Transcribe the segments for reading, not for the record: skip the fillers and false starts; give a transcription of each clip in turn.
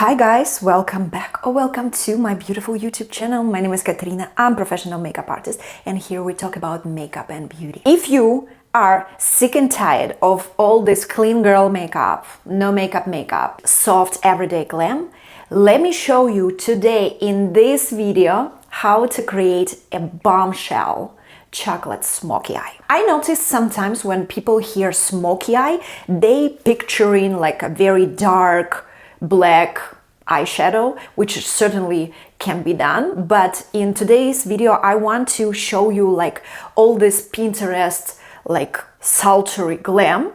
Hi guys, welcome back or welcome to my beautiful YouTube channel. My name is Katerina, I'm a professional makeup artist and here we talk about makeup and beauty. If you are sick and tired of all this clean girl makeup, no makeup, soft everyday glam, let me show you today in this video how to create a bombshell chocolate smoky eye. I notice sometimes when people hear smoky eye, they picture in like a very dark black eyeshadow, which certainly can be done. But in today's video, I want to show you like all this Pinterest like sultry glam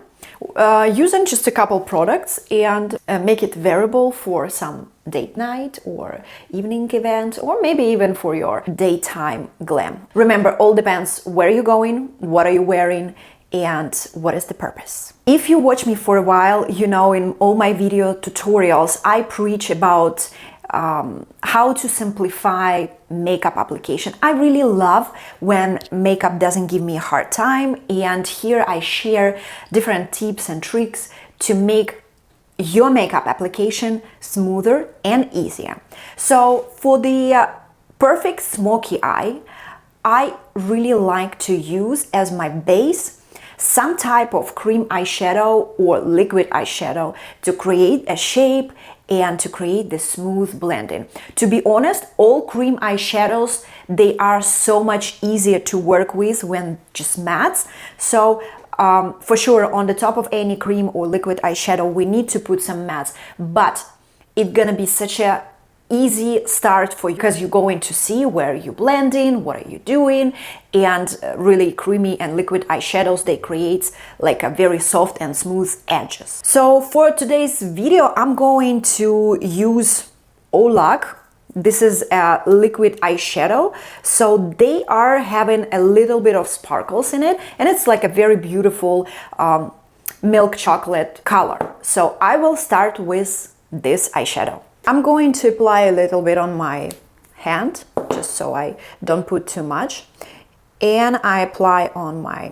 using just a couple products and make it wearable for some date night or evening event, or maybe even for your daytime glam. Remember, all depends where you're going, what are you wearing, and what is the purpose. If you watch me for a while, you know in all my video tutorials I preach about how to simplify makeup application. I really love when makeup doesn't give me a hard time, and here I share different tips and tricks to make your makeup application smoother and easier. So for the perfect smoky eye, I really like to use as my base some type of cream eyeshadow or liquid eyeshadow to create a shape and to create the smooth blending. To be honest, all cream eyeshadows, they are so much easier to work with when just mattes. So for sure, on the top of any cream or liquid eyeshadow, we need to put some mattes, but it's gonna be such a easy start for you because you're going to see where you blend in, what are you doing, and really creamy and liquid eyeshadows, they create like a very soft and smooth edges. So for today's video, I'm going to use Olac. This is a liquid eyeshadow, so they are having a little bit of sparkles in it, and it's like a very beautiful milk chocolate color. So I will start with this eyeshadow. I'm going to apply a little bit on my hand, just so I don't put too much. And I apply on my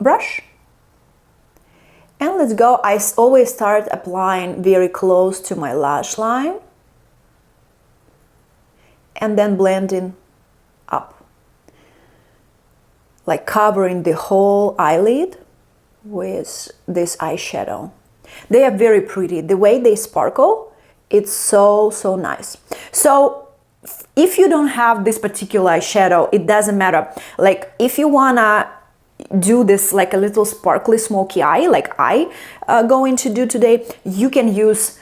brush. And let's go. I always start applying very close to my lash line. And then blending up. Like covering the whole eyelid with this eyeshadow. They are very pretty. The way they sparkle, it's so nice. So if you don't have this particular eyeshadow, it doesn't matter. Like if you wanna do this like a little sparkly smoky eye, like I going to do today, you can use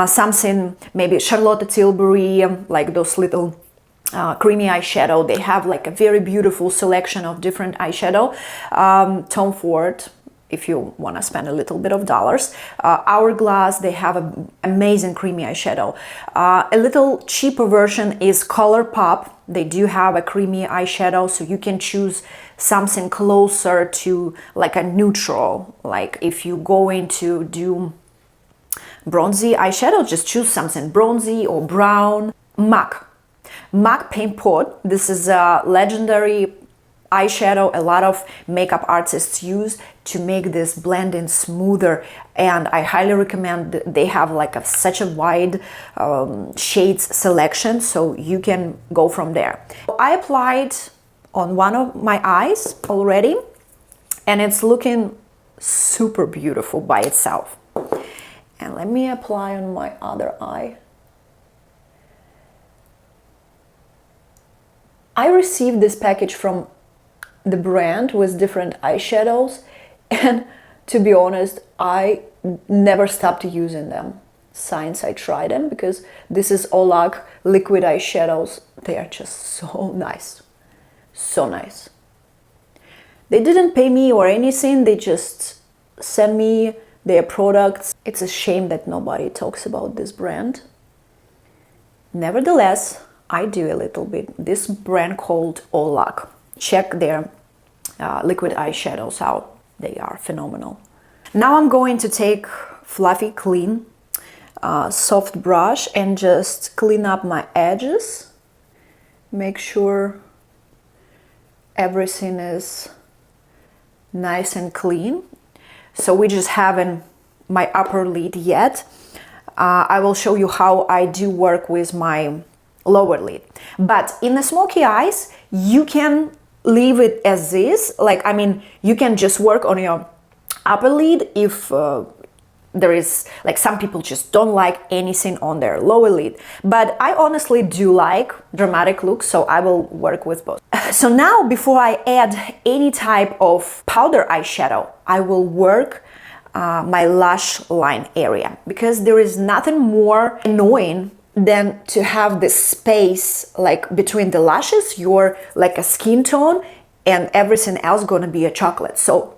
something, maybe Charlotte Tilbury, like those little creamy eyeshadow. They have like a very beautiful selection of different eyeshadow. Tom Ford, if you want to spend a little bit of dollars. Hourglass, they have an amazing creamy eyeshadow. A little cheaper version is ColourPop. They do have a creamy eyeshadow, so you can choose something closer to like a neutral. Like if you're going to do bronzy eyeshadow, just choose something bronzy or brown. MAC Paint Pot. This is a legendary eyeshadow a lot of makeup artists use to make this blending smoother, and I highly recommend. They have like such a wide shades selection, so you can go from there. I applied on one of my eyes already, and it's looking super beautiful by itself. And let me apply on my other eye. I received this package from the brand with different eyeshadows, and to be honest, I never stopped using them since I tried them, because this is Olac liquid eyeshadows. They are just so nice, so nice. They didn't pay me or anything, they just sent me their products. It's a shame that nobody talks about this brand. Nevertheless, I do a little bit. This brand called Olac. Check their liquid eyeshadows out. They are phenomenal. Now I'm going to take fluffy, clean, soft brush and just clean up my edges. Make sure everything is nice and clean. So we just haven't my upper lid yet. I will show you how I do work with my lower lid. But in the smoky eyes, you can leave it as is. Like, I mean, you can just work on your upper lid if there is, like, some people just don't like anything on their lower lid. But I honestly do like dramatic looks, so I will work with both. So now, before I add any type of powder eyeshadow, I will work my lash line area, because there is nothing more annoying than to have this space like between the lashes, your like a skin tone, and everything else gonna be a chocolate. So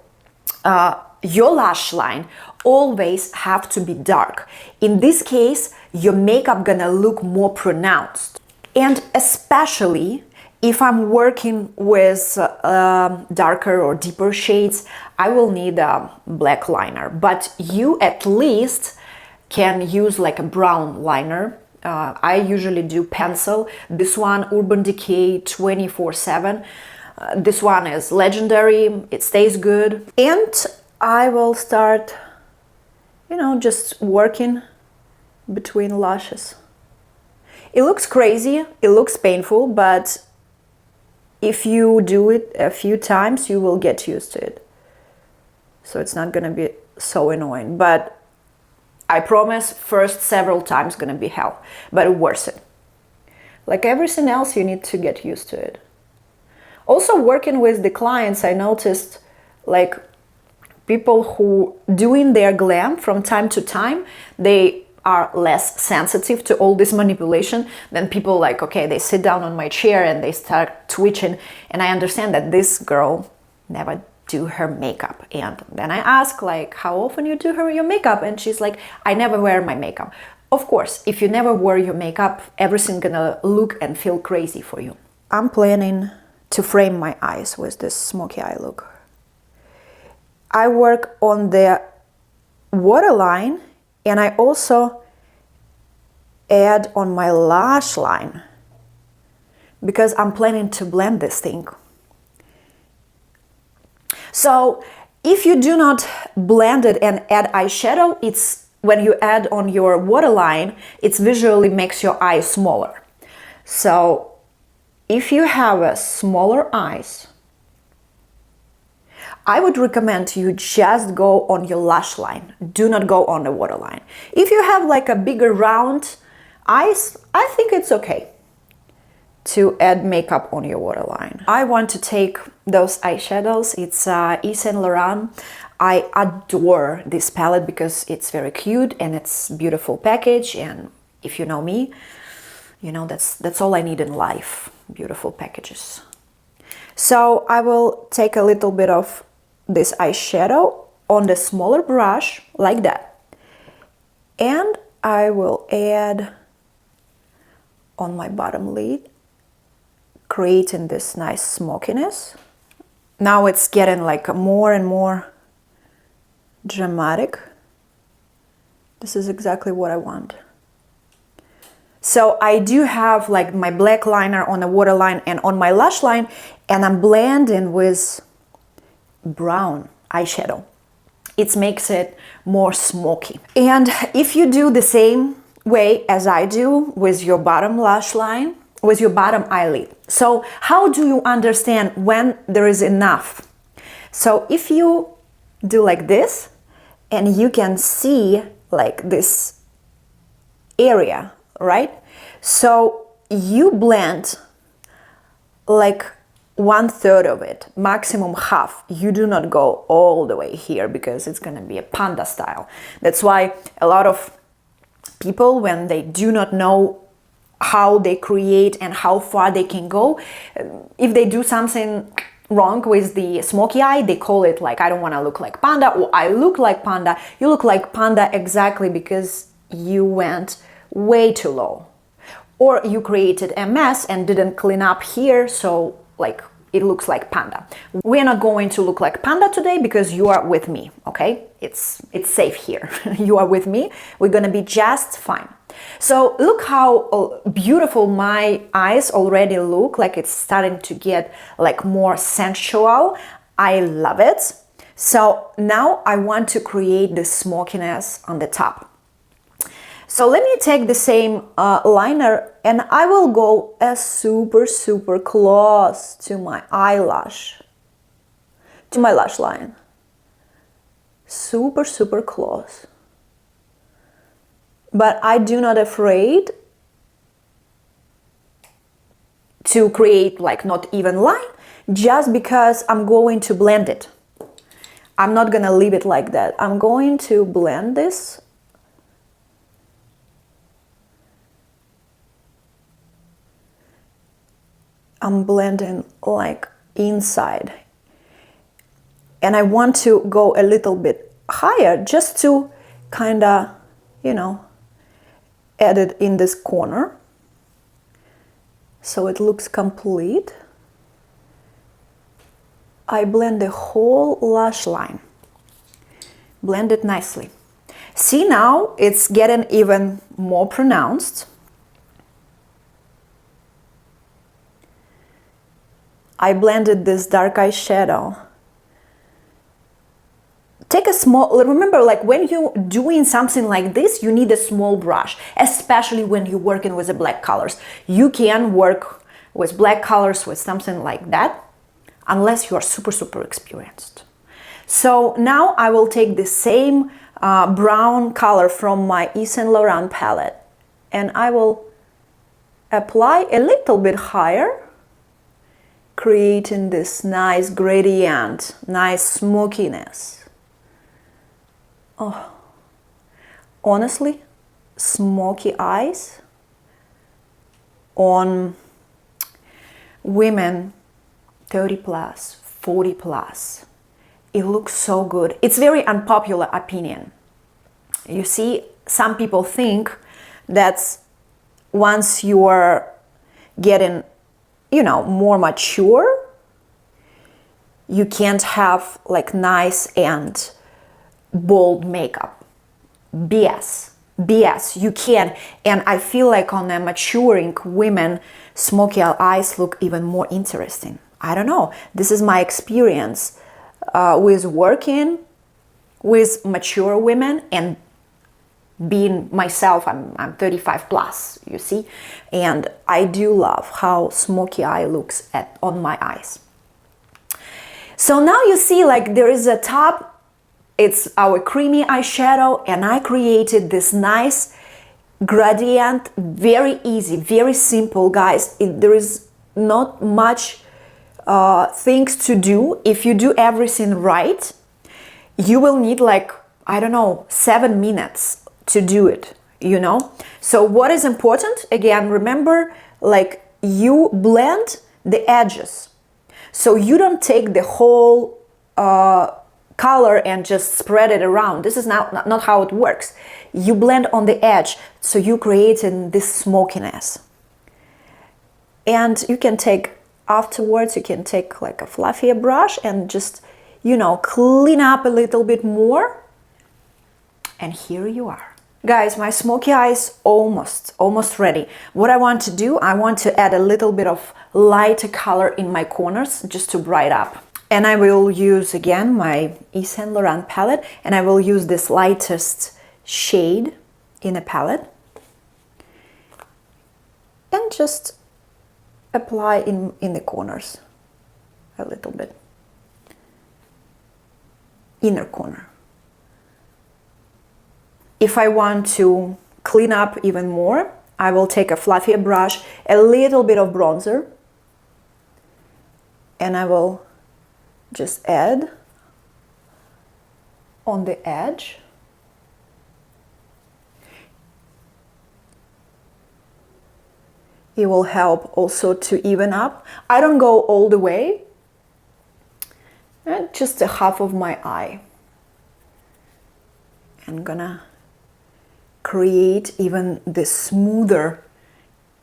your lash line always have to be dark. In this case, your makeup gonna look more pronounced. And especially if I'm working with darker or deeper shades, I will need a black liner, but you at least can use like a brown liner. I usually do pencil. This one, Urban Decay 24/7. This one is legendary, it stays good. And I will start, you know, just working between lashes. It looks crazy, it looks painful, but if you do it a few times, you will get used to it. So it's not gonna be so annoying, but I promise first several times gonna be hell, but worth it. Like everything else, you need to get used to it. Also, working with the clients, I noticed like people who doing their glam from time to time, they are less sensitive to all this manipulation than people like, okay, they sit down on my chair and they start twitching, and I understand that this girl never do her makeup. And then I ask like, how often you do your makeup? And she's like, I never wear my makeup. Of course, if you never wear your makeup, everything gonna look and feel crazy for you. I'm planning to frame my eyes with this smoky eye look. I work on the waterline, and I also add on my lash line because I'm planning to blend this thing. So if you do not blend it and add eyeshadow, it's when you add on your waterline, it visually makes your eyes smaller. So if you have a smaller eyes, I would recommend you just go on your lash line. Do not go on the waterline. If you have like a bigger round eyes, I think it's okay to add makeup on your waterline. I want to take those eyeshadows. It's Yves Saint Laurent. I adore this palette because it's very cute and it's beautiful package. And if you know me, you know that's all I need in life, beautiful packages. So I will take a little bit of this eyeshadow on the smaller brush like that, and I will add on my bottom lid, creating this nice smokiness. Now it's getting like more and more dramatic. This is exactly what I want. So I do have like my black liner on the waterline and on my lash line, and I'm blending with brown eyeshadow. It makes it more smoky. And if you do the same way as I do with your bottom lash line, with your bottom eyelid. So how do you understand when there is enough? So if you do like this, and you can see like this area, right? So you blend like 1/3 of it, maximum half. You do not go all the way here because it's gonna be a panda style. That's why a lot of people, when they do not know how they create and how far they can go, if they do something wrong with the smoky eye, they call it like, I don't want to look like panda, or I look like panda. You look like panda exactly because you went way too low, or you created a mess and didn't clean up here, so like it looks like panda. We're not going to look like panda today because you are with me, okay? It's safe here. You are with me. We're gonna be just fine. So look how beautiful my eyes already look, like it's starting to get like more sensual. I love it. So now I want to create the smokiness on the top. So let me take the same liner and I will go as super close to my eyelash, to my lash line. Super close. But I do not afraid to create like not even line, just because I'm going to blend it. I'm not gonna leave it like that. I'm going to blend this. I'm blending like inside. And I want to go a little bit higher just to kind of, you know, add it in this corner so it looks complete. I blend the whole lash line. Blend it nicely. See, now it's getting even more pronounced. I blended this dark eyeshadow. Take a small, remember, like when you're doing something like this, you need a small brush, especially when you're working with the black colors. You can work with black colors with something like that, unless you are super experienced. So now I will take the same brown color from my Yves Saint Laurent palette and I will apply a little bit higher, creating this nice gradient, nice smokiness. Oh, honestly, smoky eyes on women 30 plus, 40 plus. It looks so good. It's very unpopular opinion. You see, some people think that once you are getting, you know, more mature, you can't have like nice and bold makeup. BS, you can. And I feel like on the maturing women, smoky eyes look even more interesting. I don't know. This is my experience with working with mature women and being myself. I'm 35 plus, you see, and I do love how smoky eye looks on my eyes. So now you see, like, there is a top. It's our creamy eyeshadow, and I created this nice gradient. Very easy, very simple, guys. There is not much things to do. If you do everything right, you will need like, I don't know, 7 minutes to do it, you know. So what is important, again, remember, like, you blend the edges. So you don't take the whole color and just spread it around. This is not how it works. You blend on the edge, so you create this smokiness. And you can take, afterwards, you can take like a fluffier brush and just, you know, clean up a little bit more. And here you are. Guys, my smoky eye is almost ready. What I want to do, I want to add a little bit of lighter color in my corners just to brighten up. And I will use again my Yves Saint Laurent palette, and I will use this lightest shade in a palette and just apply in the corners a little bit, inner corner. If I want to clean up even more, I will take a fluffier brush, a little bit of bronzer, and I will just add on the edge. It will help also to even up. I don't go all the way, just a half of my eye. I'm gonna create even the smoother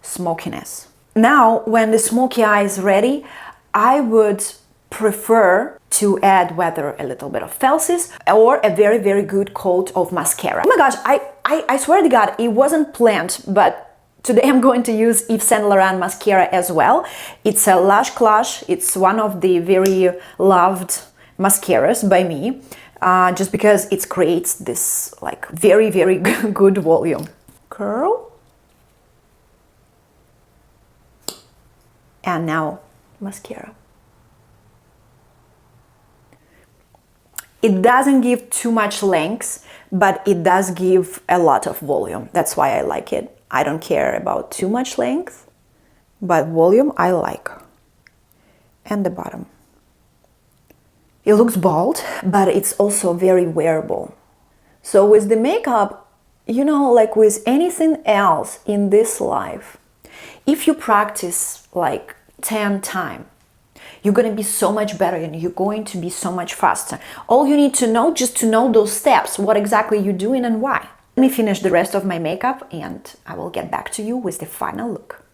smokiness. Now, when the smoky eye is ready, I would prefer to add whether a little bit of falsies or a very good coat of mascara. Oh my gosh, I swear to God, it wasn't planned, but today I'm going to use Yves Saint Laurent mascara as well. It's a Lash Clash. It's one of the very loved mascaras by me, just because it creates this like very good volume. curl. And now mascara. It doesn't give too much length, but it does give a lot of volume. That's why I like it. I don't care about too much length, but volume I like. And the bottom. It looks bold, but it's also very wearable. So with the makeup, you know, like with anything else in this life, if you practice like 10 times, you're going to be so much better and you're going to be so much faster. All you need to know, just to know those steps, what exactly you're doing and why. Let me finish the rest of my makeup and I will get back to you with the final look.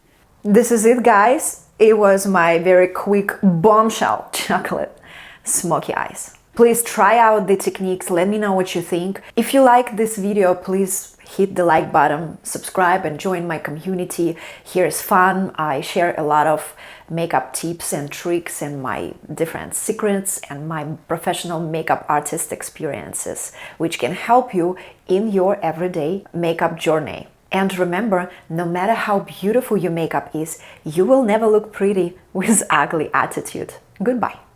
This is it, guys. It was my very quick bombshell chocolate smoky eyes. Please try out the techniques. Let me know what you think. If you like this video, please hit the like button, subscribe and join my community. Here is fun. I share a lot of makeup tips and tricks and my different secrets and my professional makeup artist experiences, which can help you in your everyday makeup journey. And remember, no matter how beautiful your makeup is, you will never look pretty with ugly attitude. Goodbye.